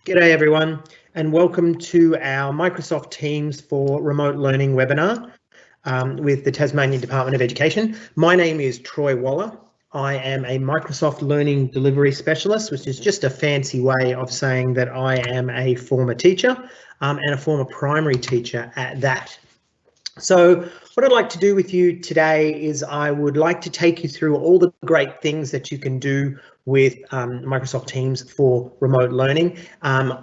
G'day everyone, and welcome to our Microsoft Teams for Remote Learning webinar with the Tasmanian Department of Education. My name is Troy Waller. I am a Microsoft Learning Delivery Specialist, which is just a fancy way of saying that I am a former teacher and a former primary teacher at that. So what I'd like to do with you today is I would like to take you through all the great things that you can do with Microsoft Teams for remote learning.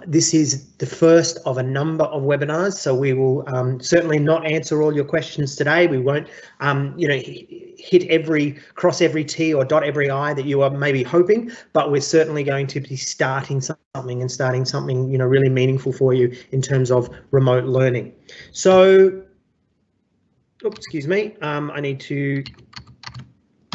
This is the first of a number of webinars, so we will certainly not answer all your questions today. We won't, cross every T or dot every I that you are maybe hoping, but we're certainly going to be starting something, really meaningful for you in terms of remote learning. So, excuse me, I need to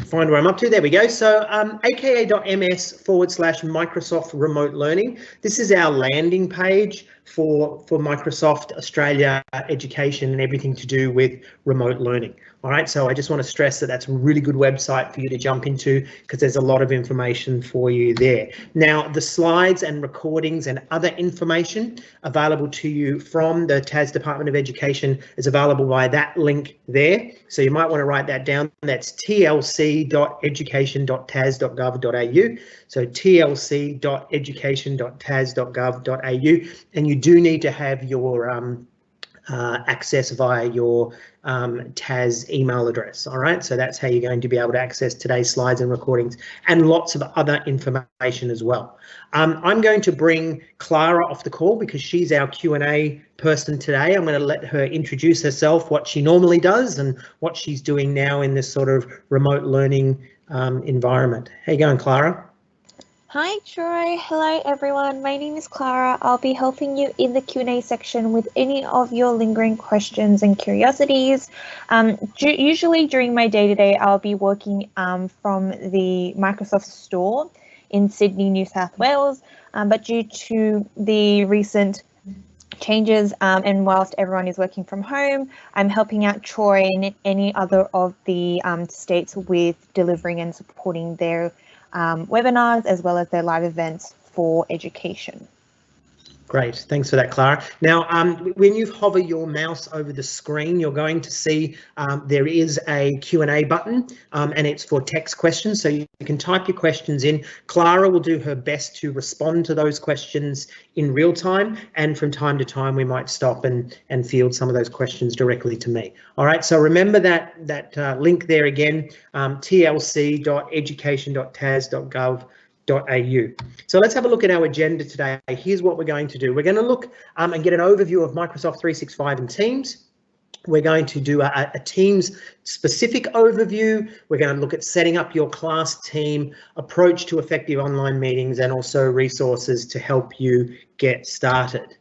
find where I'm up to. There we go. So aka.ms/Microsoft Remote Learning. This is our landing page for Microsoft Australia Education and everything to do with remote learning. All right, so I just want to stress that that's a really good website for you to jump into because there's a lot of information for you there. Now, the slides and recordings and other information available to you from the Tas Department of Education is available by that link there. So you might want to write that down. That's tlc.education.tas.gov.au. So tlc.education.tas.gov.au, and you do need to have your access via your TAS email address. All right, so that's how you're going to be able to access today's slides and recordings and lots of other information as well. I'm going to bring Clara off the call because she's our Q&A person today. I'm going to let her introduce herself, what she normally does and what she's doing now in this sort of remote learning environment. How you going, Clara? Hi Troy, hello everyone, my name is Clara. I'll be helping you in the Q&A section with any of your lingering questions and curiosities. Usually during my day-to-day I'll be working from the Microsoft Store in Sydney, New South Wales, but due to the recent changes and whilst everyone is working from home, I'm helping out Troy and any other of the states with delivering and supporting their webinars as well as their live events for education. Great, thanks for that, Clara. Now, when you hover your mouse over the screen, you're going to see there is a Q&A button and it's for text questions. So you can type your questions in. Clara will do her best to respond to those questions in real time. And from time to time, we might stop and field some of those questions directly to me. All right, so remember that link there again, tlc.education.tas.gov.au. So let's have a look at our agenda today. Here's what we're going to do. We're going to look and get an overview of Microsoft 365 and Teams. We're going to do a Teams specific overview. We're going to look at setting up your class team, approach to effective online meetings, and also resources to help you get started.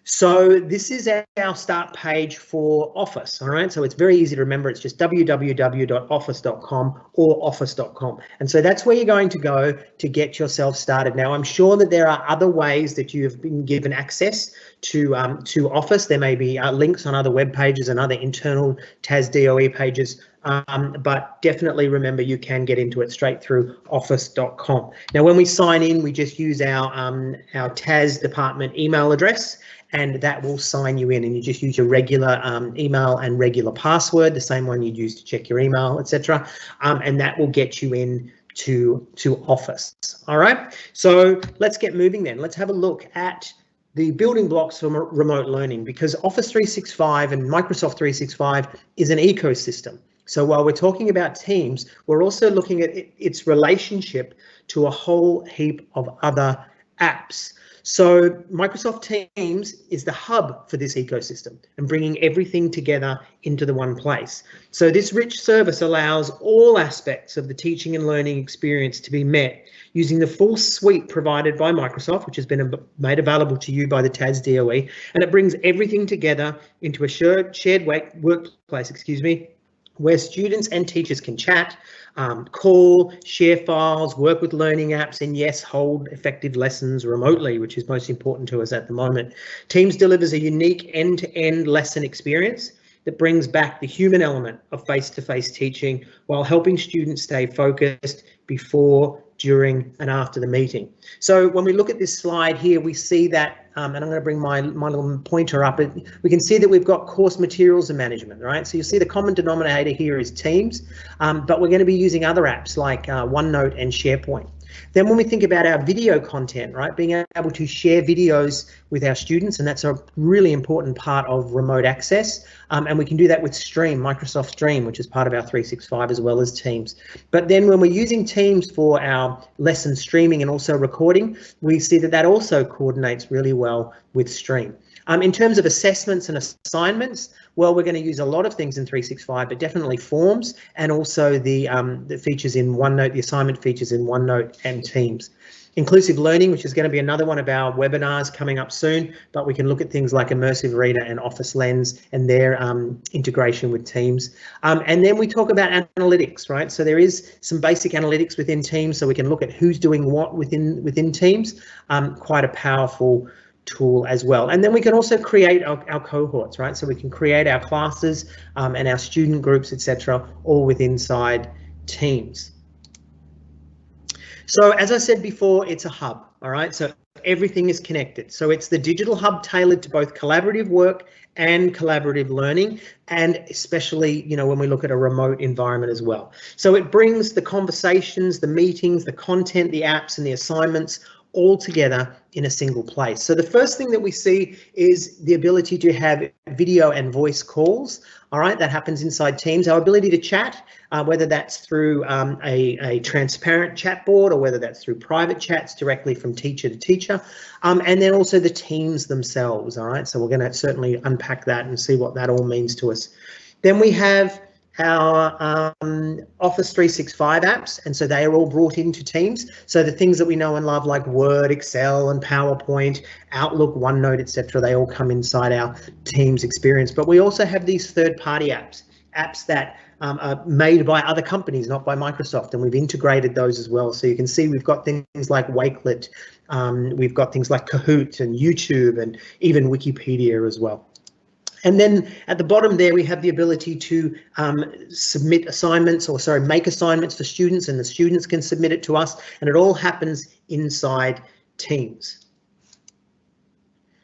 So this is our start page for Office, all right? So it's very easy to remember. It's just www.office.com or office.com. And so that's where you're going to go to get yourself started. Now, I'm sure that there are other ways that you've been given access to Office. There may be links on other web pages and other internal TAS DOE pages. But definitely remember you can get into it straight through office.com. Now, when we sign in, we just use our TAS department email address, and that will sign you in, and you just use your regular email and regular password, the same one you'd use to check your email, etc. And that will get you in to Office. All right, so let's get moving then. Let's have a look at the building blocks for remote learning, because Office 365 and Microsoft 365 is an ecosystem. So while we're talking about Teams, we're also looking at its relationship to a whole heap of other apps. So Microsoft Teams is the hub for this ecosystem and bringing everything together into the one place. So this rich service allows all aspects of the teaching and learning experience to be met using the full suite provided by Microsoft, which has been made available to you by the TAS DOE, and it brings everything together into a shared workplace, where students and teachers can chat, call, share files, work with learning apps, and yes, hold effective lessons remotely, which is most important to us at the moment. Teams delivers a unique end-to-end lesson experience that brings back the human element of face-to-face teaching while helping students stay focused before, during and after the meeting. So when we look at this slide here, we see that, and I'm going to bring my little pointer up, we can see that we've got course materials and management, right? So you'll see the common denominator here is Teams, but we're going to be using other apps like OneNote and SharePoint. Then when we think about our video content, right, being able to share videos with our students, and that's a really important part of remote access, and we can do that with Stream, Microsoft Stream, which is part of our 365 as well as Teams. But then when we're using Teams for our lesson streaming and also recording, we see that that also coordinates really well with Stream. In terms of assessments and assignments, well, we're going to use a lot of things in 365, but definitely forms and also the features in OneNote, the assignment features in OneNote and Teams. Inclusive learning, which is going to be another one of our webinars coming up soon, but we can look at things like Immersive Reader and Office Lens and their integration with Teams. And then we talk about analytics, right? So there is some basic analytics within Teams, so we can look at who's doing what within Teams. Quite a powerful tool as well. And then we can also create our cohorts, right? So we can create our classes and our student groups, etc., all within inside Teams. So as I said before, it's a hub, all right? So everything is connected. So it's the digital hub tailored to both collaborative work and collaborative learning, and especially, you know, when we look at a remote environment as well. So it brings the conversations, the meetings, the content, the apps and the assignments all together in a single place. So the first thing that we see is the ability to have video and voice calls. All right, that happens inside Teams. Our ability to chat, whether that's through a transparent chat board or whether that's through private chats directly from teacher to teacher, and then also the teams themselves. All right, so we're going to certainly unpack that and see what that all means to us. Then we have our Office 365 apps, and so they are all brought into Teams. So the things that we know and love like Word, Excel and PowerPoint, Outlook, OneNote, etc., they all come inside our Teams experience. But we also have these third-party apps that are made by other companies, not by Microsoft, and we've integrated those as well. So you can see we've got things like Wakelet, we've got things like Kahoot and YouTube and even Wikipedia as well. And then at the bottom there, we have the ability to submit assignments, or sorry, make assignments for students, and the students can submit it to us, and it all happens inside Teams.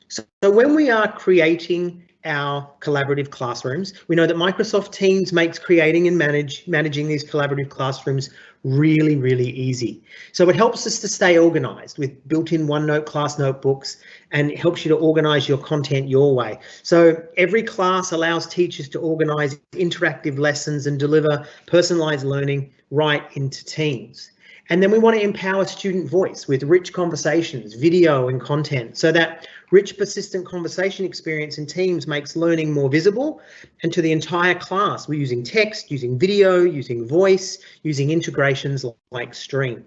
So when we are creating our collaborative classrooms, we know that Microsoft Teams makes creating and managing these collaborative classrooms really, really easy. So it helps us to stay organized with built-in OneNote class notebooks, and it helps you to organize your content your way. So every class allows teachers to organize interactive lessons and deliver personalized learning right into Teams. And then we want to empower student voice with rich conversations, video and content, so that rich, persistent conversation experience in Teams makes learning more visible and to the entire class. We're using text, using video, using voice, using integrations like Stream.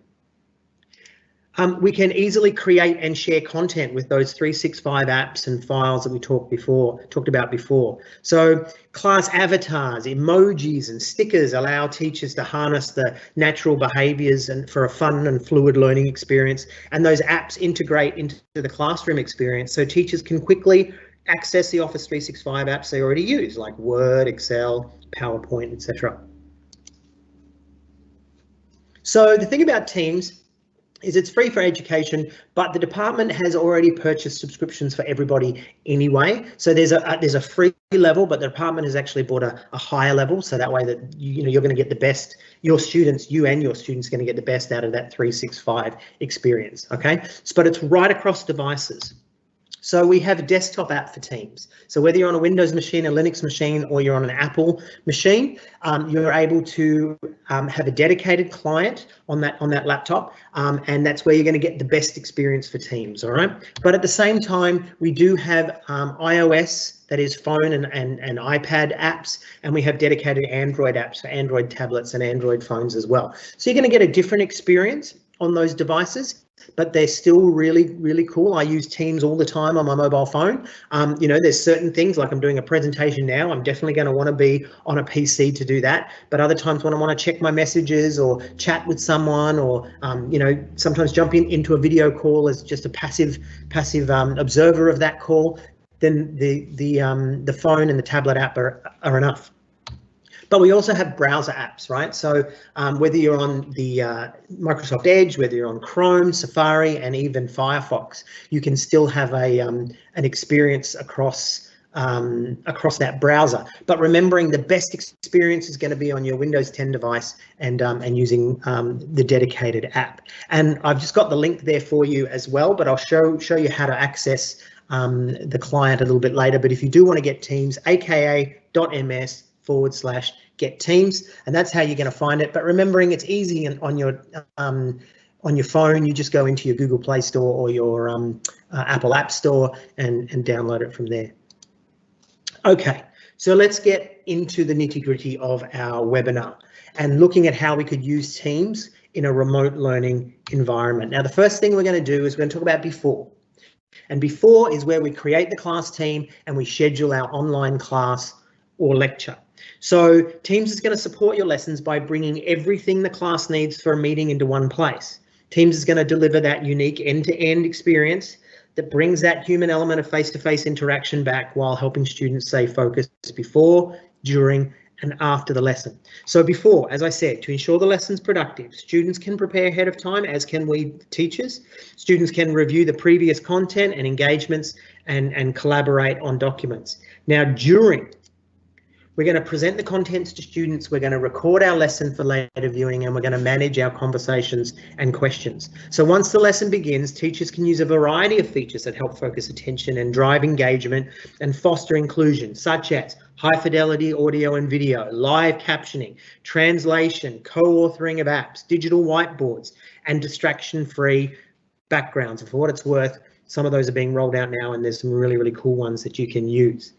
We can easily create and share content with those 365 apps and files that we talked about before. So class avatars, emojis and stickers allow teachers to harness the natural behaviours and for a fun and fluid learning experience, and those apps integrate into the classroom experience so teachers can quickly access the Office 365 apps they already use, like Word, Excel, PowerPoint, etc. So the thing about Teams is it's free for education, but the department has already purchased subscriptions for everybody anyway. So there's a free level, but the department has actually bought a higher level, so that way that you're going to get the best. You and your students are going to get the best out of that 365 experience. Okay, but it's right across devices. So we have a desktop app for Teams. So whether you're on a Windows machine, a Linux machine, or you're on an Apple machine, you're able to have a dedicated client on that laptop, and that's where you're going to get the best experience for Teams. All right. But at the same time, we do have iOS, that is phone and iPad apps, and we have dedicated Android apps for Android tablets and Android phones as well. So you're going to get a different experience on those devices, but they're still really, really cool. I use Teams all the time on my mobile phone. You know, there's certain things like I'm doing a presentation now. I'm definitely going to want to be on a PC to do that. But other times when I want to check my messages or chat with someone, or you know, sometimes jump into a video call as just a passive observer of that call, then the phone and the tablet app are enough. But we also have browser apps, right? So whether you're on the Microsoft Edge, whether you're on Chrome, Safari, and even Firefox, you can still have an experience across that browser. But remembering the best experience is going to be on your Windows 10 device and using the dedicated app. And I've just got the link there for you as well, but I'll show you how to access the client a little bit later. But if you do want to get Teams, aka.ms/get Teams, and that's how you're going to find it. But remembering it's easy on your phone, you just go into your Google Play Store or your Apple App Store and download it from there. Okay, so let's get into the nitty-gritty of our webinar and looking at how we could use Teams in a remote learning environment. Now, the first thing we're going to do is we're going to talk about before. And before is where we create the class team and we schedule our online class or lecture. So Teams is going to support your lessons by bringing everything the class needs for a meeting into one place. Teams is going to deliver that unique end-to-end experience that brings that human element of face-to-face interaction back while helping students stay focused before, during, and after the lesson. So before, as I said, to ensure the lesson's productive, students can prepare ahead of time, as can we teachers. Students can review the previous content and engagements and collaborate on documents. Now, during, we're going to present the contents to students, we're going to record our lesson for later viewing, and we're going to manage our conversations and questions. So once the lesson begins, teachers can use a variety of features that help focus attention and drive engagement and foster inclusion, such as high fidelity audio and video, live captioning, translation, co-authoring of apps, digital whiteboards, and distraction-free backgrounds. And for what it's worth, some of those are being rolled out now, and there's some really, really cool ones that you can use.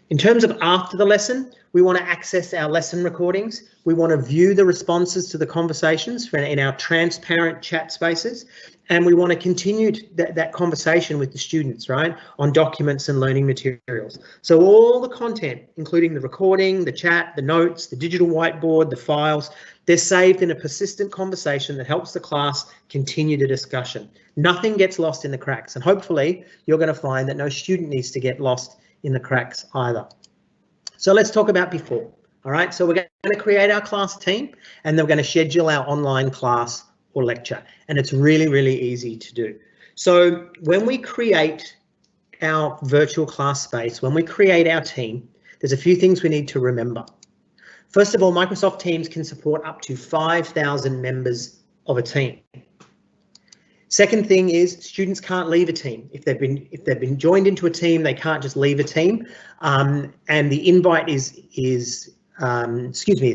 In terms of after the lesson, we want to access our lesson recordings. We want to view the responses to the conversations in our transparent chat spaces. And we want to continue that conversation with the students, right, on documents and learning materials. So all the content, including the recording, the chat, the notes, the digital whiteboard, the files, they're saved in a persistent conversation that helps the class continue the discussion. Nothing gets lost in the cracks. And hopefully you're going to find that no student needs to get lost in the cracks either. So let's talk about before. All right, so we're going to create our class team and then we're going to schedule our online class or lecture. And it's really, really easy to do. So when we create our virtual class space, when we create our team, there's a few things we need to remember. First of all, Microsoft Teams can support up to 5,000 members of a team. Second thing is students can't leave a team. If they've been joined into a team, they can't just leave a team. And the invite it's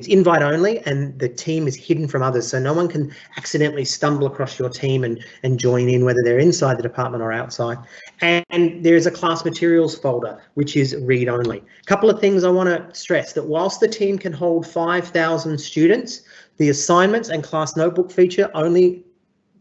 invite only, and the team is hidden from others. So no one can accidentally stumble across your team and join in, whether they're inside the department or outside. And there is a class materials folder, which is read only. A couple of things I want to stress: that whilst the team can hold 5,000 students, the assignments and class notebook feature only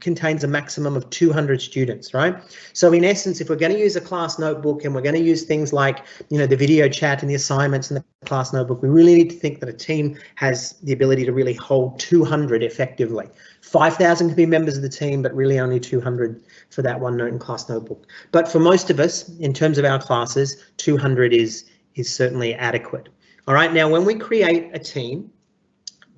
contains a maximum of 200 students, right? So in essence, if we're going to use a class notebook and we're going to use things like, the video chat and the assignments and the class notebook, we really need to think that a team has the ability to really hold 200 effectively. 5,000 can be members of the team, but really only 200 for that one note and class notebook. But for most of us, in terms of our classes, 200 is certainly adequate. All right, now when we create a team,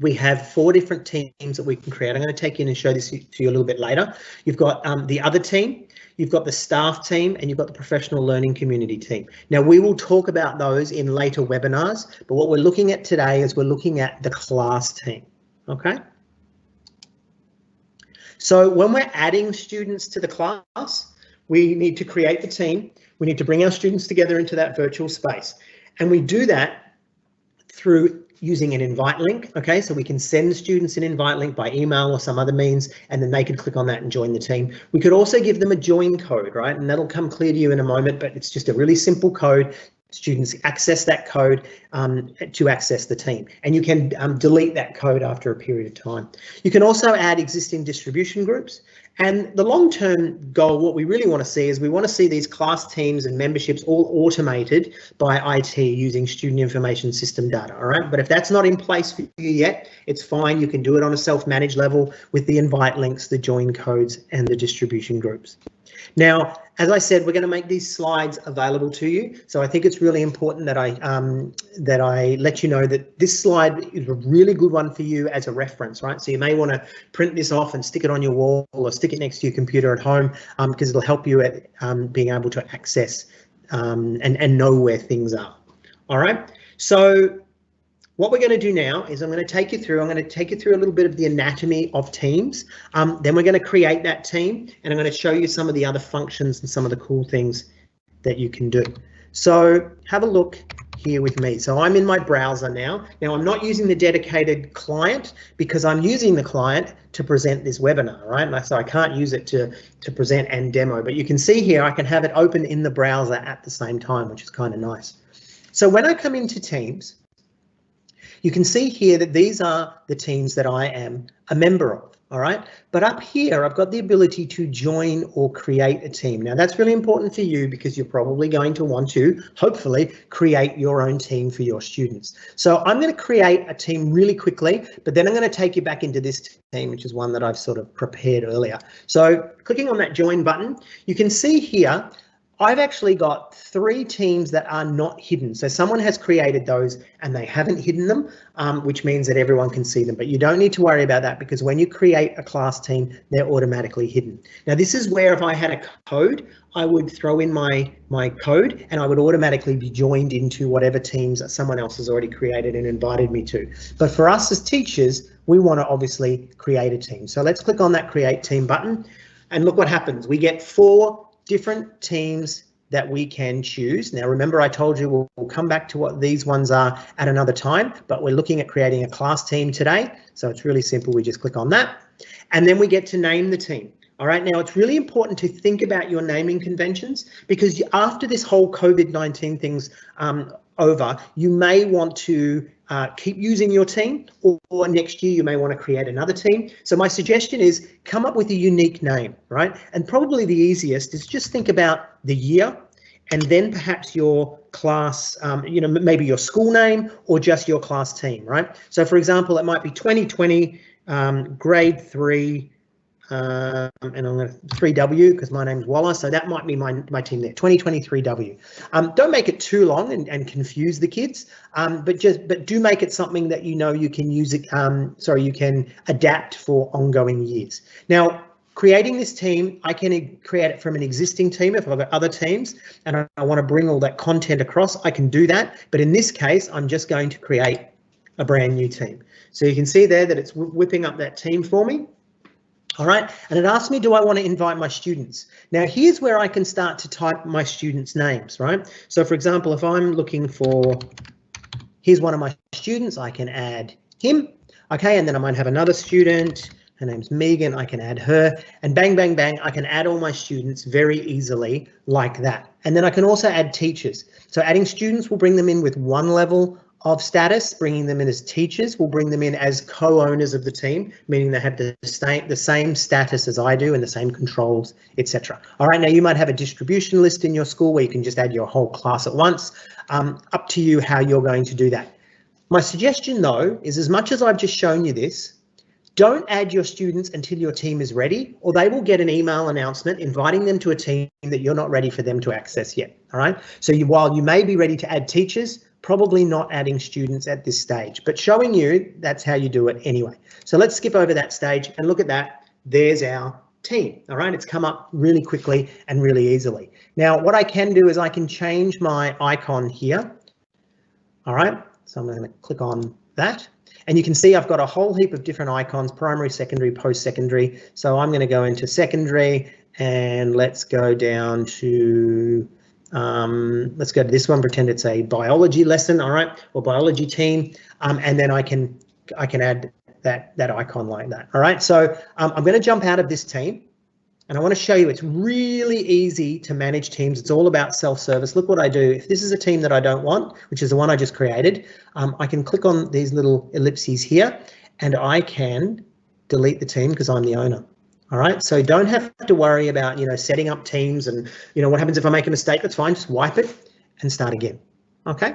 we have 4 different teams that we can create. I'm going to take you in and show this to you a little bit later. You've got the other team, you've got the staff team, and you've got the professional learning community team. Now, we will talk about those in later webinars, but what we're looking at today is we're looking at the class team, okay? So when we're adding students to the class, we need to create the team. We need to bring our students together into that virtual space. And we do that through using an invite link, okay? So we can send students an invite link by email or some other means, and then they can click on that and join the team. We could also give them a join code, right? And that'll come clear to you in a moment, but it's just a really simple code. Students access that code to access the team, and you can delete that code after a period of time. You can also add existing distribution groups, and the long-term goal, what we really want to see is we want to see these class teams and memberships all automated by IT using student information system data, all right? But if that's not in place for you yet, it's fine. You can do it on a self-managed level with the invite links, the join codes, and the distribution groups. Now, as I said, we're going to make these slides available to you. So I think it's really important that I let you know that this slide is a really good one for you as a reference, right? So you may want to print this off and stick it on your wall or stick it next to your computer at home because it'll help you at being able to access and know where things are. All right. So what we're going to do now is I'm going to take you through a little bit of the anatomy of teams. Then we're going to create that team and I'm going to show you some of the other functions and some of the cool things that you can do. So have a look here with me. So I'm in my browser now. Now I'm not using the dedicated client because I'm using the client to present this webinar, right? So I can't use it to present and demo, but you can see here I can have it open in the browser at the same time, which is kind of nice. So when I come into Teams, you can see here that these are the teams that I am a member of, all right? But up here, I've got the ability to join or create a team. Now, that's really important for you because you're probably going to want to, hopefully, create your own team for your students. So I'm going to create a team really quickly, but then I'm going to take you back into this team, which is one that I've sort of prepared earlier. So clicking on that join button, you can see here, I've actually got 3 teams that are not hidden. So someone has created those and they haven't hidden them, which means that everyone can see them. But you don't need to worry about that because when you create a class team, they're automatically hidden. Now, this is where if I had a code, I would throw in my code and I would automatically be joined into whatever teams that someone else has already created and invited me to. But for us as teachers, we want to obviously create a team. So let's click on that create team button and look what happens. We get 4 different teams that we can choose. Now, remember, I told you we'll come back to what these ones are at another time, but we're looking at creating a class team today. So it's really simple. We just click on that and then we get to name the team. All right, now it's really important to think about your naming conventions because after this whole COVID-19 thing's over, you may want to keep using your team or next year you may want to create another team. So my suggestion is come up with a unique name, right? And probably the easiest is just think about the year and then perhaps your class, maybe your school name or just your class team, right? So for example, it might be 2020 grade 3 and I'm going to 3W because my name's Waller, so that might be my team there, 2023W. Don't make it too long and confuse the kids, but do make it something that you can use it. You can adapt for ongoing years. Now, creating this team, I can create it from an existing team. If I've got other teams and I want to bring all that content across, I can do that. But in this case, I'm just going to create a brand new team. So you can see there that it's whipping up that team for me. All right, and it asks me, do I want to invite my students? Now, here's where I can start to type my students' names, right? So, for example, if I'm looking for, here's one of my students, I can add him, okay, and then I might have another student, her name's Megan, I can add her, and bang, bang, bang, I can add all my students very easily like that. And then I can also add teachers. So adding students will bring them in with one level of status. Bringing them in as teachers will bring them in as co-owners of the team, meaning they have the same status as I do and the same controls, etc. All right, now you might have a distribution list in your school where you can just add your whole class at once. Up to you how you're going to do that. My suggestion though is, as much as I've just shown you this, don't add your students until your team is ready, or they will get an email announcement inviting them to a team that you're not ready for them to access yet. All right, so while you may be ready to add teachers, probably not adding students at this stage, but showing you that's how you do it anyway. So let's skip over that stage and look at that. There's our team. All right, it's come up really quickly and really easily. Now, what I can do is I can change my icon here. All right, so I'm going to click on that. And you can see I've got a whole heap of different icons, primary, secondary, post-secondary. So I'm going to go into secondary and let's go down to let's go to this one, pretend it's a biology lesson, all right, or biology team, and then I can add that icon like that. All right, so I'm going to jump out of this team and I want to show you it's really easy to manage teams. It's all about self-service. Look what I do. If this is a team that I don't want, which is the one I just created, I can click on these little ellipses here and I can delete the team because I'm the owner. All right, so don't have to worry about, setting up teams and, what happens if I make a mistake. That's fine, just wipe it and start again. Okay,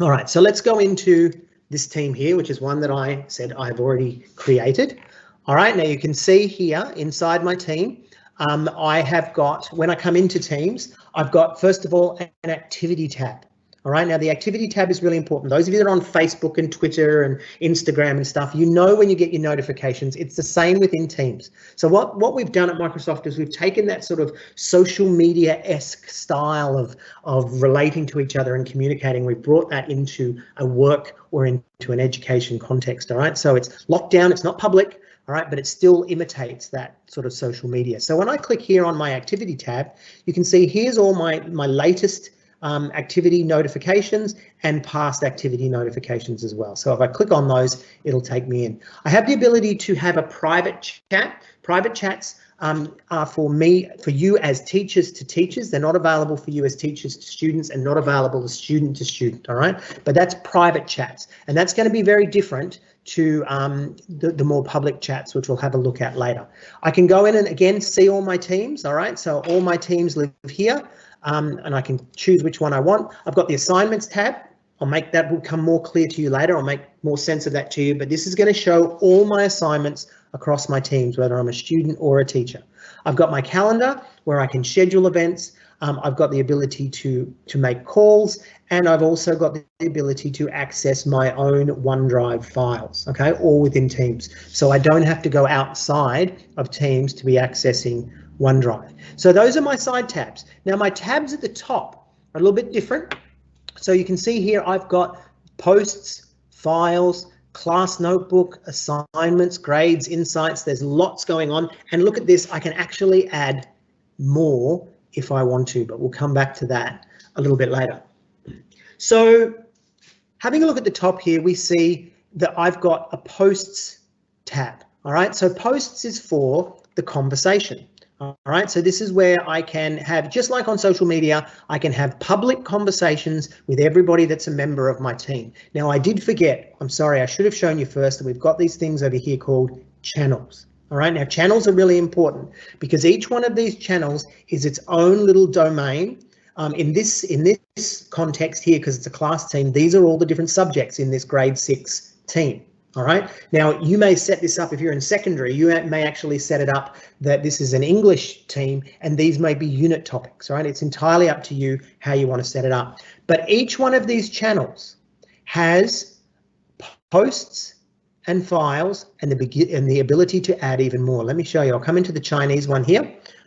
all right, so let's go into this team here, which is one that I said I've already created. All right, now you can see here inside my team, I have got, when I come into Teams, I've got, first of all, an activity tab. All right, now the activity tab is really important. Those of you that are on Facebook and Twitter and Instagram and stuff, you know when you get your notifications, it's the same within Teams. So what we've done at Microsoft is we've taken that sort of social media-esque style of relating to each other and communicating. We've brought that into a work or into an education context. All right, so it's locked down, it's not public. All right, but it still imitates that sort of social media. So when I click here on my activity tab, you can see here's all my latest activity notifications and past activity notifications as well. So if I click on those, it'll take me in. I have the ability to have a private chat. Private chats are for you as teachers to teachers. They're not available for you as teachers to students and not available as student to student, all right? But that's private chats, and that's going to be very different to the more public chats, which we'll have a look at later. I can go in and again see all my teams, all right? So all my teams live here. And I can choose which one I want. I've got the assignments tab. I'll make that become more clear to you later. I'll make more sense of that to you, but this is going to show all my assignments across my teams, whether I'm a student or a teacher. I've got my calendar where I can schedule events. I've got the ability to make calls, and I've also got the ability to access my own OneDrive files, okay, all within Teams. So I don't have to go outside of Teams to be accessing OneDrive. So those are my side tabs. Now my tabs at the top are a little bit different. So you can see here I've got posts, files, class notebook, assignments, grades, insights. There's lots going on. And look at this, I can actually add more if I want to, but we'll come back to that a little bit later. So having a look at the top here, we see that I've got a posts tab. All right, so posts is for the conversation. All right, so this is where I can have, just like on social media, I can have public conversations with everybody that's a member of my team. Now, I did forget, I'm sorry, I should have shown you first that we've got these things over here called channels. All right, now channels are really important because each one of these channels is its own little domain. In this context here, because it's a class team, these are all the different subjects in this grade 6 team. All right, now you may set this up if you're in secondary, you may actually set it up that this is an English team and these may be unit topics, right? It's entirely up to you how you want to set it up. But each one of these channels has posts and files and the ability to add even more. Let me show you. I'll come into the Chinese one here.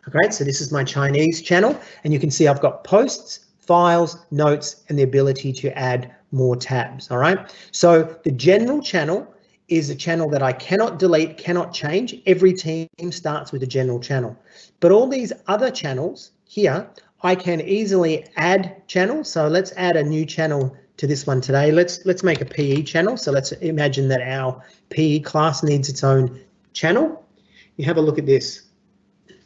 Okay, so this is my Chinese channel and you can see I've got posts, files, notes, and the ability to add more tabs. All right, so the general channel is a channel that I cannot delete, cannot change. Every team starts with a general channel. But all these other channels here, I can easily add channels. So let's add a new channel to this one today. Let's make a PE channel. So let's imagine that our PE class needs its own channel. You have a look at this.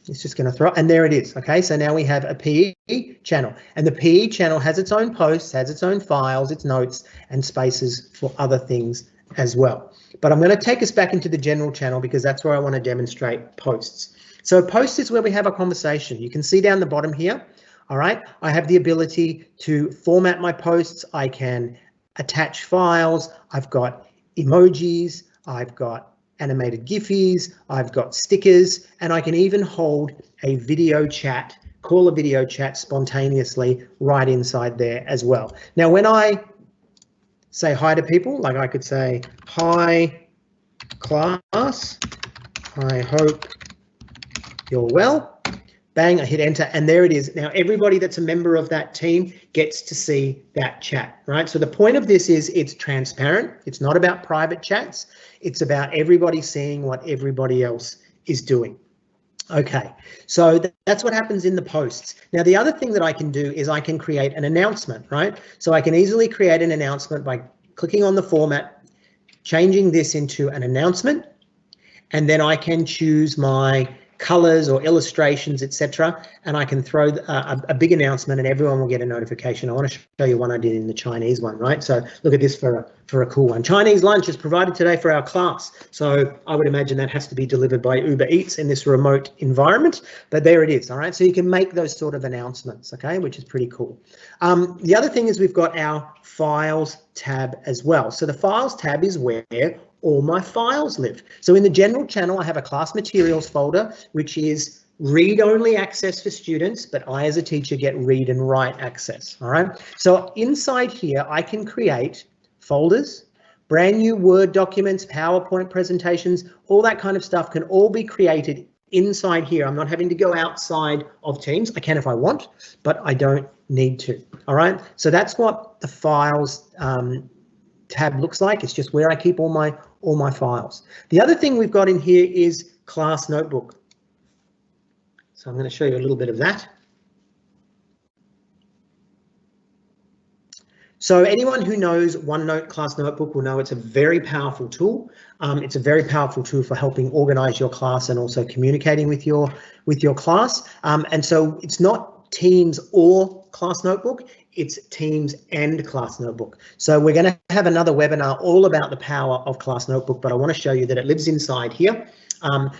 It's just going to throw, and there it is. Okay, so now we have a PE channel, and the PE channel has its own posts, has its own files, its notes, and spaces for other things as well. But I'm going to take us back into the general channel because that's where I want to demonstrate posts. So posts is where we have a conversation. You can see down the bottom here. All right, I have the ability to format my posts. I can attach files. I've got emojis. I've got animated GIFs. I've got stickers, and I can even hold a video chat, call a video chat spontaneously right inside there as well. Now, when I say hi to people, like I could say, hi class, I hope you're well. Bang, I hit enter and there it is. Now everybody that's a member of that team gets to see that chat, right? So the point of this is it's transparent. It's not about private chats. It's about everybody seeing what everybody else is doing. Okay, so that's what happens in the posts. Now, the other thing that I can do is I can create an announcement, right? So I can easily create an announcement by clicking on the format, changing this into an announcement, and then I can choose my colors or illustrations, etc. And I can throw a big announcement and everyone will get a notification. I want to show you one I did in the Chinese one, right? So look at this for a cool one. Chinese lunch is provided today for our class. So I would imagine that has to be delivered by Uber Eats in this remote environment, but there it is. All right, so you can make those sort of announcements, okay, which is pretty cool. The other thing is we've got our files tab as well. So the files tab is where all my files live. So in the general channel, I have a class materials folder, which is read-only access for students, but I as a teacher get read and write access, all right? So inside here, I can create folders, brand new Word documents, PowerPoint presentations, all that kind of stuff can all be created inside here. I'm not having to go outside of Teams. I can if I want, but I don't need to, all right? So that's what the files tab looks like. It's just where I keep all my files. The other thing we've got in here is Class Notebook. So I'm going to show you a little bit of that. So anyone who knows OneNote Class Notebook will know it's a very powerful tool. It's a very powerful tool for helping organize your class and also communicating with your class. And so it's not Teams or Class Notebook, it's Teams and Class Notebook. So we're going to have another webinar all about the power of Class Notebook, but I want to show you that it lives inside here.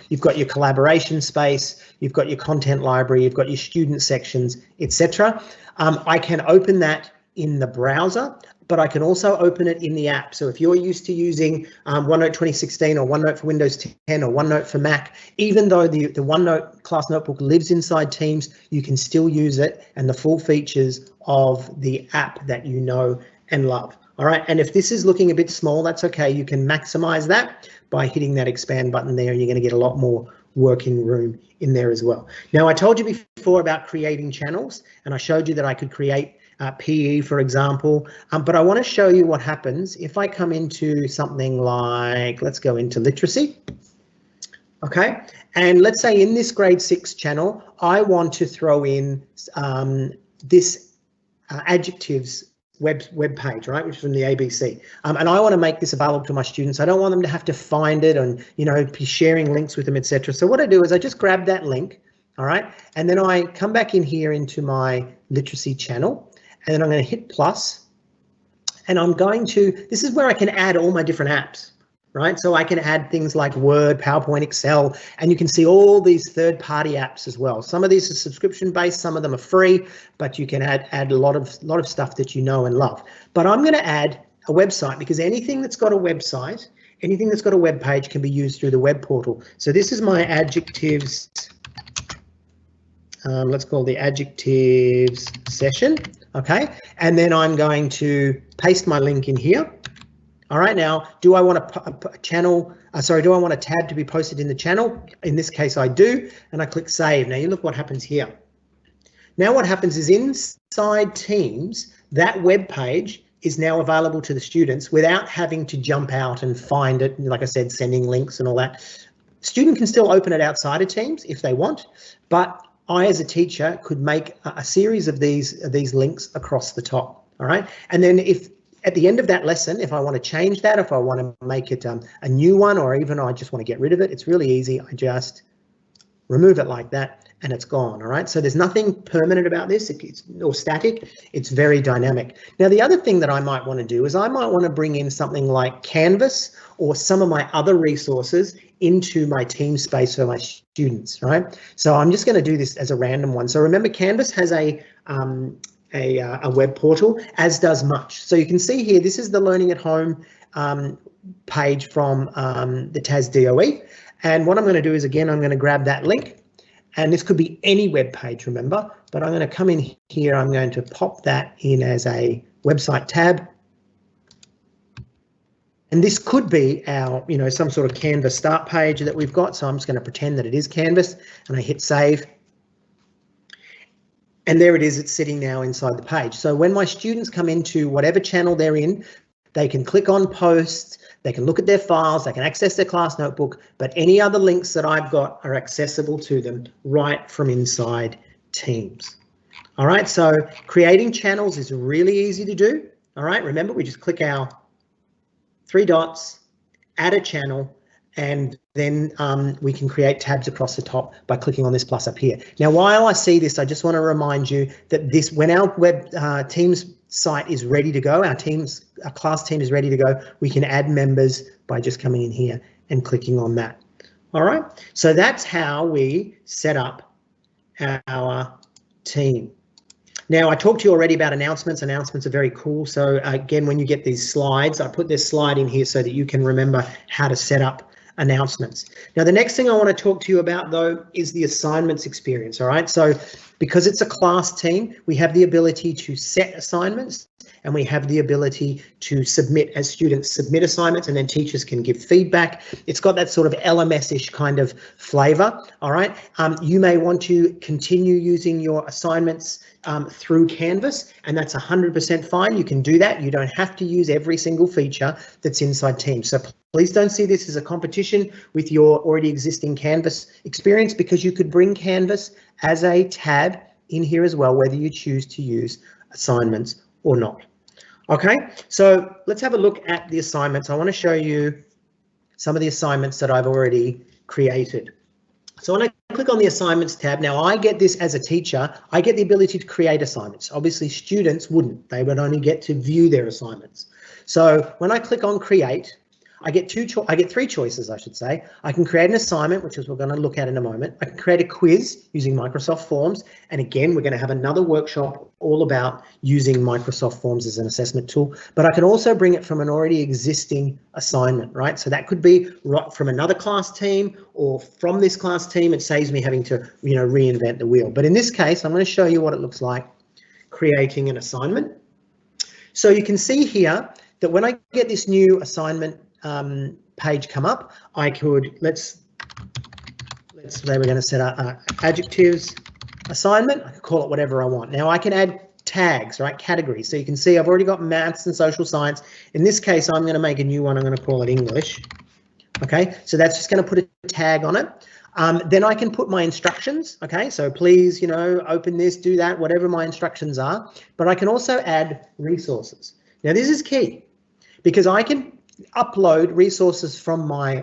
You've got your collaboration space, you've got your content library, you've got your student sections, etc. I can open that in the browser, but I can also open it in the app. So if you're used to using OneNote 2016 or OneNote for Windows 10 or OneNote for Mac, even though the OneNote Class Notebook lives inside Teams, you can still use it and the full features of the app that you know and love. All right, and if this is looking a bit small, that's okay. You can maximize that by hitting that expand button there, and you're going to get a lot more working room in there as well. Now, I told you before about creating channels, and I showed you that I could create PE, for example, but I want to show you what happens if I come into something like, let's go into literacy. Okay, and let's say in this grade 6 channel, I want to throw in this adjectives web page, right, which is from the ABC, and I want to make this available to my students. I don't want them to have to find it and, you know, be sharing links with them, etc. So what I do is I just grab that link, all right, and then I come back in here into my literacy channel, and then I'm going to hit plus, and I'm going to, this is where I can add all my different apps, right? So I can add things like Word, PowerPoint, Excel, and you can see all these third-party apps as well. Some of these are subscription-based, some of them are free, but you can add a lot of stuff that you know and love. But I'm going to add a website, because anything that's got a website, anything that's got a web page can be used through the web portal. So this is my adjectives, let's call the adjectives session. Okay, and then I'm going to paste my link in here. All right, now, do I want a channel, do I want a tab to be posted in the channel? In this case, I do, and I click save. Now you look what happens here. Now what happens is inside Teams, that web page is now available to the students without having to jump out and find it. Like I said, sending links and all that. Student can still open it outside of Teams if they want, but I, as a teacher, could make a series of these links across the top, all right? And then if at the end of that lesson, if I want to change that, if I want to make it a new one, or even I just want to get rid of it, it's really easy. I just remove it like that and it's gone, all right? So there's nothing permanent about this, it's or static, it's very dynamic. Now, the other thing that I might want to do is I might want to bring in something like Canvas or some of my other resources into my team space for my students, right? So I'm just going to do this as a random one. So remember, Canvas has a web portal, as does Much. So you can see here, this is the Learning at Home page from the TAS DOE. And what I'm going to do is, again, I'm going to grab that link, and this could be any web page, remember, but I'm going to come in here, I'm going to pop that in as a website tab. And this could be our, you know, some sort of Canvas start page that we've got. So I'm just going to pretend that it is Canvas, and I hit save. And there it is, it's sitting now inside the page. So when my students come into whatever channel they're in, they can click on posts, they can look at their files, they can access their class notebook, but any other links that I've got are accessible to them right from inside Teams. All right, so creating channels is really easy to do. All right, remember, we just click our 3 dots, add a channel, and then we can create tabs across the top by clicking on this plus up here. Now, while I see this, I just want to remind you that this, when our web Teams site is ready to go, our class team is ready to go, we can add members by just coming in here and clicking on that. All right, so that's how we set up our team. Now, I talked to you already about announcements. Announcements are very cool. So again, when you get these slides, I put this slide in here so that you can remember how to set up announcements. Now, the next thing I want to talk to you about, though, is the assignments experience. All right, so because it's a class team, we have the ability to set assignments, and we have the ability to submit, as students submit assignments, and then teachers can give feedback. It's got that sort of LMS-ish kind of flavor. All right, you may want to continue using your assignments through Canvas, and that's 100% fine. You can do that. You don't have to use every single feature that's inside Teams. So please don't see this as a competition with your already existing Canvas experience, because you could bring Canvas as a tab in here as well, whether you choose to use assignments or not. Okay, so let's have a look at the assignments. I want to show you some of the assignments that I've already created. So when I click on the assignments tab, now I get this as a teacher, I get the ability to create assignments. Obviously students wouldn't, they would only get to view their assignments. So when I click on create, I get three choices, I should say. I can create an assignment, which is what we're going to look at in a moment. I can create a quiz using Microsoft Forms. And again, we're going to have another workshop all about using Microsoft Forms as an assessment tool. But I can also bring it from an already existing assignment, right? So that could be right from another class team or from this class team. It saves me having to, reinvent the wheel. But in this case, I'm going to show you what it looks like creating an assignment. So you can see here that when I get this new assignment page come up, I could, let's say we're going to set up adjectives assignment. I could call it whatever I want. Now I can add tags, right, categories. So you can see I've already got maths and social science. In this case, I'm going to make a new one. I'm going to call it English. Okay, so that's just going to put a tag on it. Then I can put my instructions. Okay, so please, open this, do that, whatever my instructions are. But I can also add resources. Now this is key, because I can upload resources from my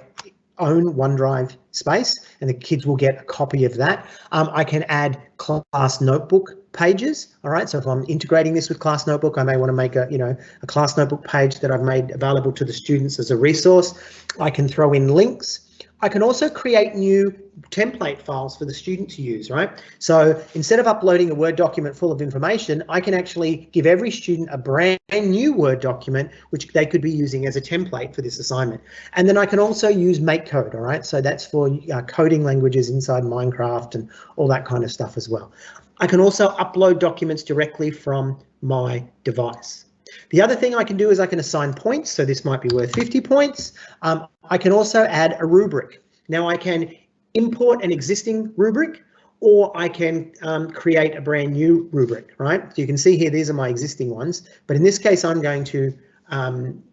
own OneDrive space, and the kids will get a copy of that. I can add class notebook pages. All right, so if I'm integrating this with Class Notebook, I may want to make a Class Notebook page that I've made available to the students as a resource. I can throw in links. I can also create new template files for the student to use, right? So instead of uploading a Word document full of information, I can actually give every student a brand new Word document, which they could be using as a template for this assignment. And then I can also use MakeCode, all right? So that's for coding languages inside Minecraft and all that kind of stuff as well. I can also upload documents directly from my device. The other thing I can do is I can assign points. So this might be worth 50 points. I can also add a rubric. Now I can import an existing rubric, or I can create a brand new rubric, right? So you can see here, these are my existing ones, but in this case, I'm going to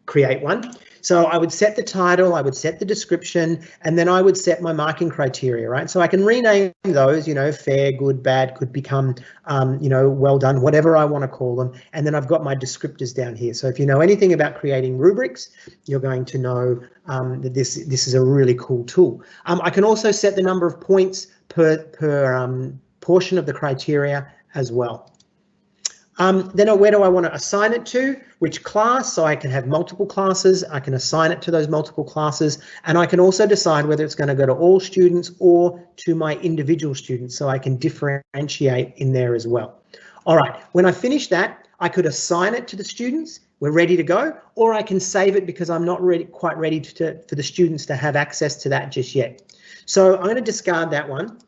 create one. So I would set the title, I would set the description, and then I would set my marking criteria, right? So I can rename those, fair, good, bad, could become, well done, whatever I want to call them. And then I've got my descriptors down here. So if you know anything about creating rubrics, you're going to know that this is a really cool tool. I can also set the number of points per portion of the criteria as well. Then where do I want to assign it to? Which class? So I can have multiple classes. I can assign it to those multiple classes, and I can also decide whether it's going to go to all students or to my individual students, so I can differentiate in there as well. All right, when I finish that, I could assign it to the students. We're ready to go, or I can save it because I'm not quite ready for the students to have access to that just yet. So I'm going to discard that one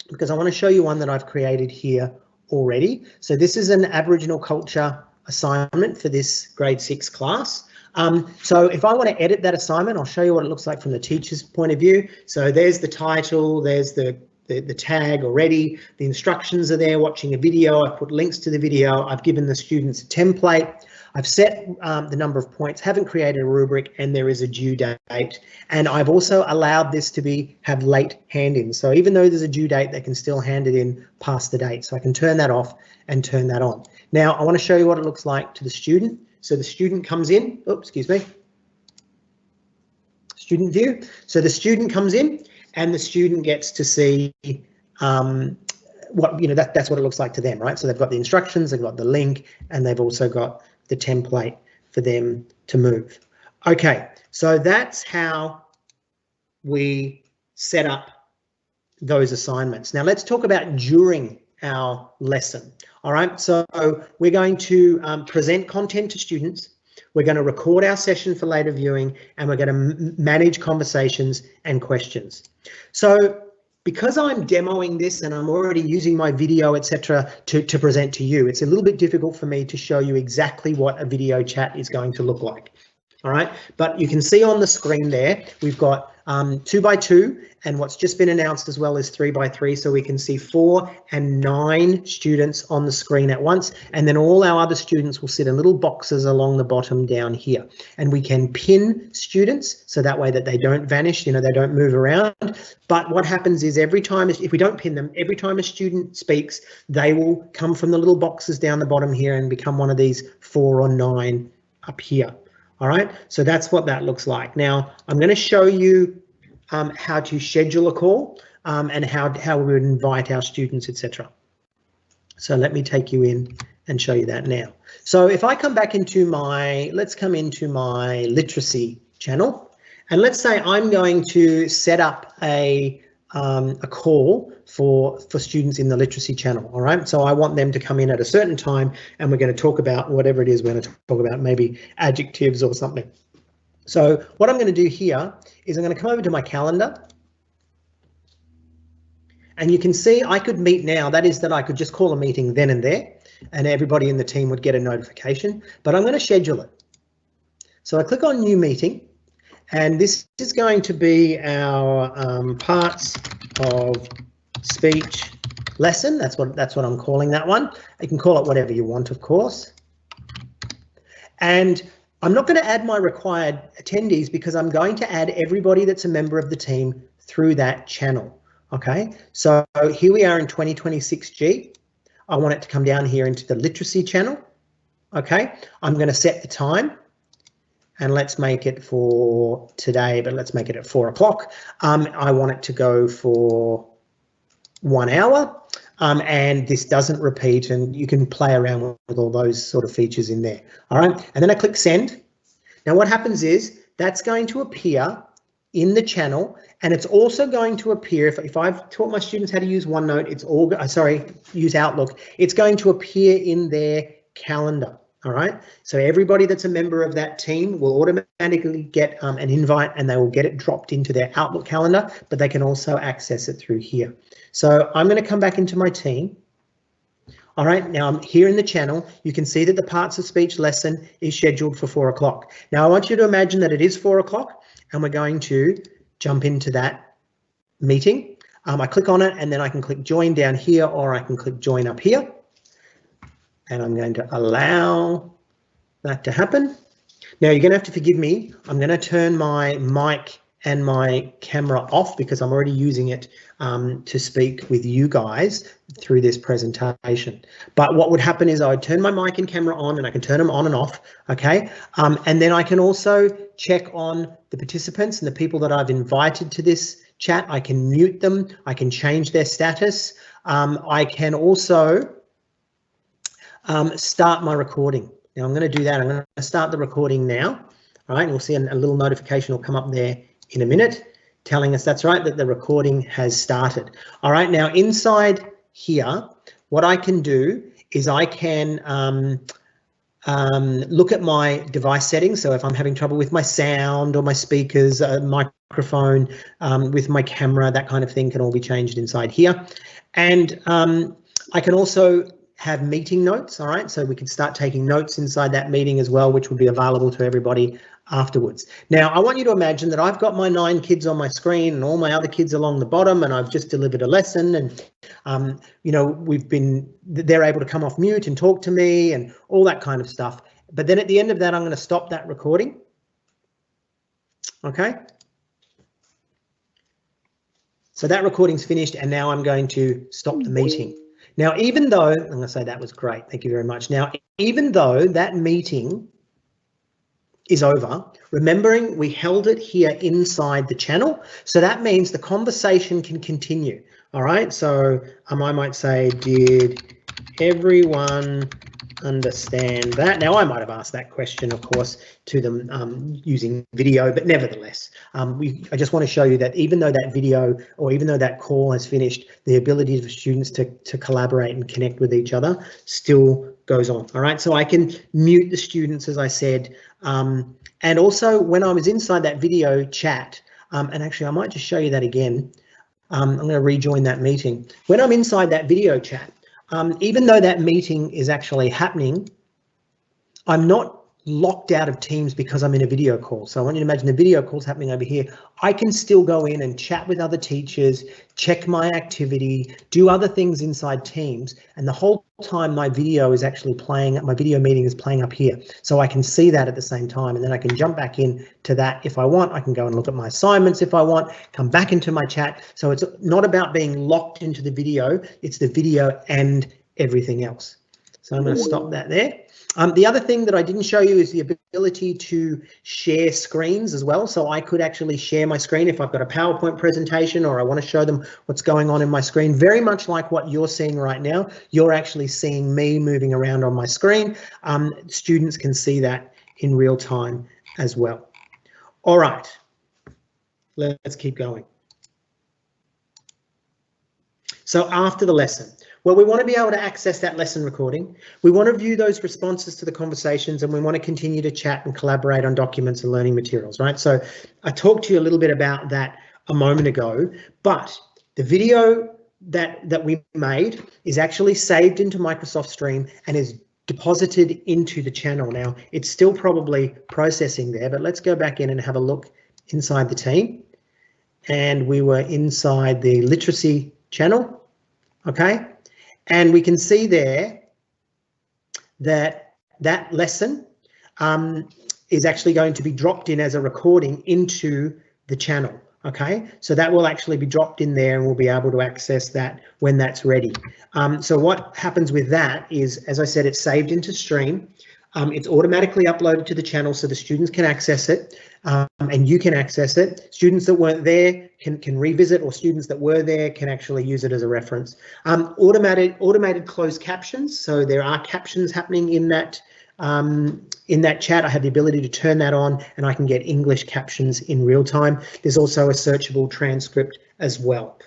because I want to show you one that I've created here already. So this is an Aboriginal culture assignment for this grade 6 class. So if I want to edit that assignment, I'll show you what it looks like from the teacher's point of view. So there's the title, there's the tag already, the instructions are there, watching a video, I've put links to the video, I've given the students a template, I've set the number of points, haven't created a rubric, and there is a due date. And I've also allowed this to have late hand-in. So even though there's a due date, they can still hand it in past the date. So I can turn that off and turn that on. Now I want to show you what it looks like to the student. So the student comes in, student view. So the student comes in and the student gets to see that's what it looks like to them, right? So they've got the instructions, they've got the link, and they've also got the template for them to move. Okay, so that's how we set up those assignments. Now let's talk about during our lesson. All right, so we're going to present content to students. we're going to record our session for later viewing, and we're going to manage conversations and questions. So because I'm demoing this and I'm already using my video, etc., to present to you, it's a little bit difficult for me to show you exactly what a video chat is going to look like. All right, but you can see on the screen there, we've got 2x2, and what's just been announced as well is 3x3, so we can see 4 and 9 students on the screen at once, and then all our other students will sit in little boxes along the bottom down here, and we can pin students so that way that they don't vanish, you know, they don't move around. But what happens is every time, if we don't pin them, every time a student speaks, they will come from the little boxes down the bottom here and become one of these 4 or 9 up here. All right, so that's what that looks like. Now I'm going to show you how to schedule a call and how we would invite our students, etc. So let me take you in and show you that now. So if I come back into let's come into my literacy channel, and let's say I'm going to set up a call for students in the literacy channel. All right, so I want them to come in at a certain time, and we're going to talk about whatever it is we're going to talk about, maybe adjectives or something. So what I'm going to do here is I'm going to come over to my calendar, and you can see I could meet now. That is that I could just call a meeting then and there, and everybody in the team would get a notification, but I'm going to schedule it. So I click on new meeting, and this is going to be our parts of speech lesson. That's what I'm calling that one. You can call it whatever you want, of course. And I'm not going to add my required attendees because I'm going to add everybody that's a member of the team through that channel. Okay, so here we are in 2026G. I want it to come down here into the literacy channel. Okay, I'm going to set the time. And let's make it for today, but let's make it at 4 o'clock. I want it to go for 1 hour, and this doesn't repeat, and you can play around with all those sort of features in there. All right, and then I click send. Now what happens is that's going to appear in the channel, and it's also going to appear, if I've taught my students how to use OneNote, use Outlook, it's going to appear in their calendar. All right, so everybody that's a member of that team will automatically get an invite, and they will get it dropped into their Outlook calendar, but they can also access it through here. So I'm going to come back into my team. All right, now I'm here in the channel. You can see that the parts of speech lesson is scheduled for 4 o'clock. Now I want you to imagine that it is 4 o'clock, and we're going to jump into that meeting. I click on it, and then I can click join down here, or I can click join up here. And I'm going to allow that to happen. Now you're going to have to forgive me. I'm going to turn my mic and my camera off because I'm already using it to speak with you guys through this presentation. But what would happen is I would turn my mic and camera on, and I can turn them on and off, okay? And then I can also check on the participants and the people that I've invited to this chat. I can mute them. I can change their status. I can also start my recording. Now I'm going to do that. I'm going to start the recording now. All right, and you'll see a little notification will come up there in a minute telling us that's right, that the recording has started. All right, now inside here, what I can do is I can look at my device settings. So if I'm having trouble with my sound or my speakers, microphone, with my camera, that kind of thing can all be changed inside here. And I can also have meeting notes. All right, so we can start taking notes inside that meeting as well, which will be available to everybody afterwards. Now I want you to imagine that I've got my 9 kids on my screen and all my other kids along the bottom, and I've just delivered a lesson, and you know, they're able to come off mute and talk to me and all that kind of stuff. But then at the end of that, I'm going to stop that recording. Okay, so that recording's finished, and now I'm going to stop the meeting. Now, even though, I'm going to say that was great, thank you very much. Now, even though that meeting is over, remembering we held it here inside the channel, so that means the conversation can continue. All right, so I might say, did everyone understand that? Now I might have asked that question, of course, to them using video, but nevertheless, I just want to show you that even though that video or even though that call has finished, the ability for students to collaborate and connect with each other still goes on. All right, so I can mute the students, as I said, And also when I was inside that video chat, and actually I might just show you that again. I'm going to rejoin that meeting. When I'm inside that video chat, even though that meeting is actually happening, I'm not locked out of Teams because I'm in a video call. So I want you to imagine the video call's happening over here. I can still go in and chat with other teachers, check my activity, do other things inside Teams, and the whole time my video is actually playing, my video meeting is playing up here. So I can see that at the same time, and then I can jump back in to that if I want. I can go and look at my assignments if I want, come back into my chat. So it's not about being locked into the video, it's the video and everything else. So I'm going to stop that there. The other thing that I didn't show you is the ability to share screens as well. So I could actually share my screen if I've got a PowerPoint presentation or I want to show them what's going on in my screen. Very much like what you're seeing right now. You're actually seeing me moving around on my screen. Students can see that in real time as well. All right, let's keep going. So after the lesson, well, we want to be able to access that lesson recording. We want to view those responses to the conversations, and we want to continue to chat and collaborate on documents and learning materials, right? So I talked to you a little bit about that a moment ago, but the video that we made is actually saved into Microsoft Stream and is deposited into the channel. Now, it's still probably processing there, but let's go back in and have a look inside the team. And we were inside the literacy channel, okay? And we can see there that that lesson is actually going to be dropped in as a recording into the channel. Okay, so that will actually be dropped in there and we'll be able to access that when that's ready. So what happens with that is, as I said, it's saved into Stream. It's automatically uploaded to the channel so the students can access it and you can access it. Students that weren't there can revisit, or students that were there can actually use it as a reference. Automated closed captions. So there are captions happening in that chat. I have the ability to turn that on and I can get English captions in real time. There's also a searchable transcript as well.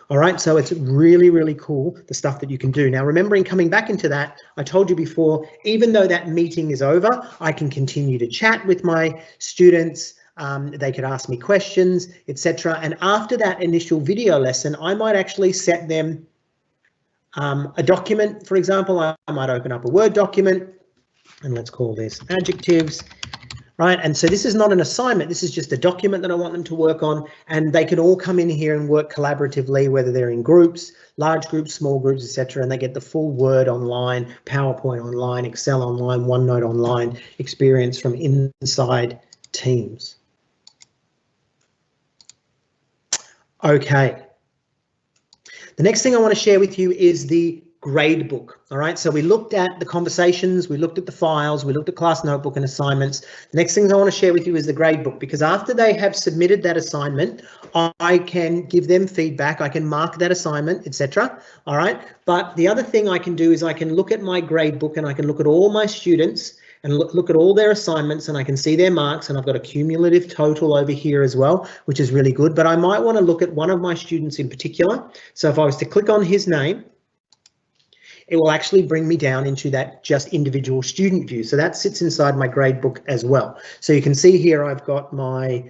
All right, so it's really, really cool, the stuff that you can do. Now, remembering coming back into that, I told you before, even though that meeting is over, I can continue to chat with my students. They could ask me questions, etc. And after that initial video lesson, I might actually set them a document. For example, I might open up a Word document, and let's call this adjectives. Right, and so this is not an assignment, this is just a document that I want them to work on, and they can all come in here and work collaboratively, whether they're in groups, large groups, small groups, etc., and they get the full Word online, PowerPoint online, Excel online, OneNote online experience from inside Teams. Okay. The next thing I want to share with you is the gradebook. All right, so we looked at the conversations, we looked at the files, we looked at class notebook and assignments. The next thing I want to share with you is the gradebook, because after they have submitted that assignment, I can give them feedback, I can mark that assignment, etc. All right, but the other thing I can do is I can look at my gradebook and I can look at all my students and look at all their assignments, and I can see their marks, and I've got a cumulative total over here as well, which is really good. But I might want to look at one of my students in particular. So if I was to click on his name, it will actually bring me down into that just individual student view. So that sits inside my gradebook as well. So you can see here I've got my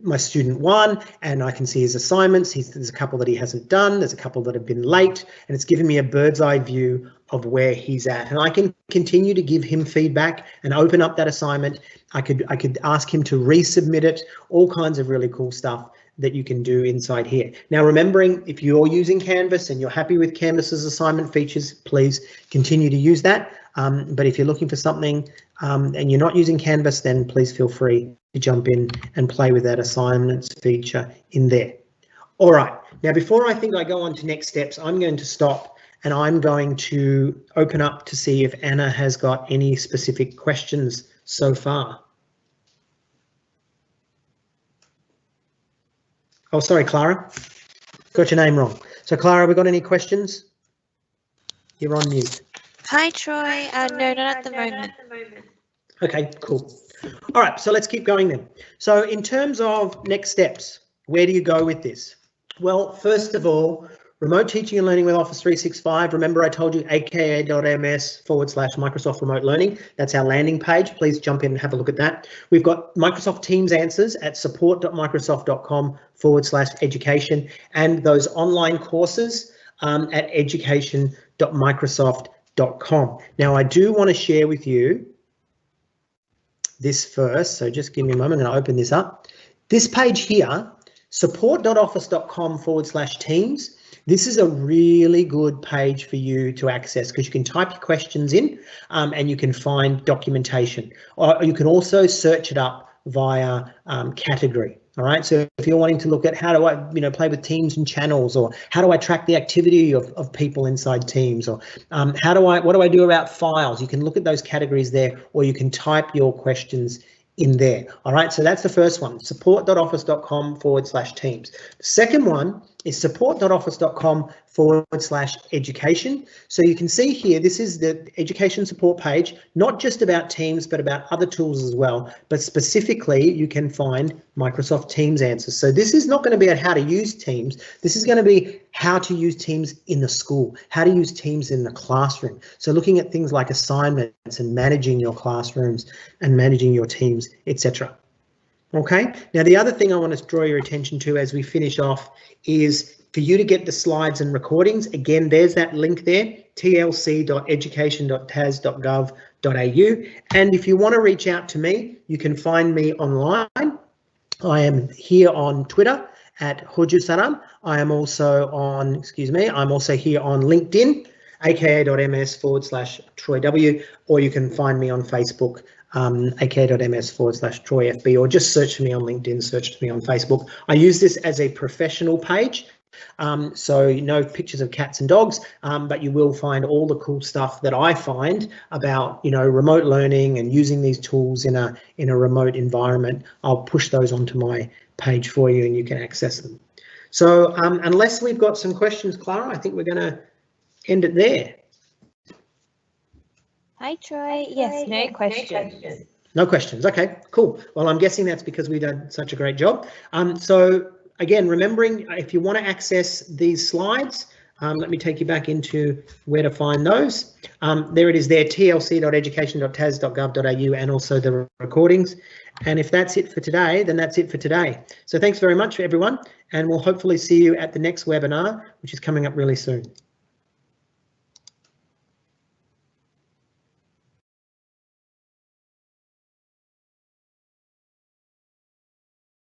my student 1, and I can see his assignments. There's a couple that he hasn't done, there's a couple that have been late, and it's giving me a bird's eye view of where he's at. And I can continue to give him feedback and open up that assignment. I could ask him to resubmit it, all kinds of really cool stuff that you can do inside here. Now, remembering, if you're using Canvas and you're happy with Canvas's assignment features, please continue to use that. But if you're looking for something and you're not using Canvas, then please feel free to jump in and play with that assignments feature in there. All right, now before I think I go on to next steps, I'm going to stop and I'm going to open up to see if Anna has got any specific questions so far. Oh, sorry, Clara, got your name wrong. So Clara, have we got any questions? You're on mute. Hi, Troy. No, not at the moment. Okay, cool. All right, so let's keep going then. So in terms of next steps, where do you go with this? Well, first of all, Remote teaching and learning with Office 365. Remember I told you aka.ms/Microsoft Remote Learning. That's our landing page. Please jump in and have a look at that. We've got Microsoft Teams answers at support.microsoft.com/education, and those online courses at education.microsoft.com. Now I do want to share with you this first, so just give me a moment and I'll open this up. This page here, support.office.com/teams. This is a really good page for you to access because you can type your questions in and you can find documentation, or you can also search it up via category. All right, so if you're wanting to look at how do I, play with teams and channels, or how do I track the activity of people inside Teams, or what do I do about files? You can look at those categories there, or you can type your questions in there. All right, so that's the first one, support.office.com/teams. The second one is support.office.com/education. So you can see here, this is the education support page, not just about Teams, but about other tools as well. But specifically, you can find Microsoft Teams answers. So this is not going to be about how to use Teams. This is going to be how to use Teams in the school, how to use Teams in the classroom. So looking at things like assignments and managing your classrooms and managing your teams, etc. Okay, now the other thing I want to draw your attention to as we finish off is for you to get the slides and recordings. Again, there's that link there, tlc.education.tas.gov.au. And if you want to reach out to me, you can find me online. I am here on Twitter at Hujusaram. I am also on, I'm also here on LinkedIn, aka.ms/TroyW, or you can find me on Facebook, aka.ms/TroyFB, or just search for me on LinkedIn, search for me on Facebook. I use this as a professional page, so no pictures of cats and dogs, but you will find all the cool stuff that I find about, remote learning and using these tools in a remote environment. I'll push those onto my page for you and you can access them. So unless we've got some questions, Clara, I think we're going to end it there. Hi, Troy. Yes, no questions. No questions. Okay, cool. Well, I'm guessing that's because we've done such a great job. So again, remembering if you want to access these slides, let me take you back into where to find those. There it is there, tlc.education.tas.gov.au, and also the recordings. And if that's it for today, then that's it for today. So thanks very much for everyone, and we'll hopefully see you at the next webinar, which is coming up really soon.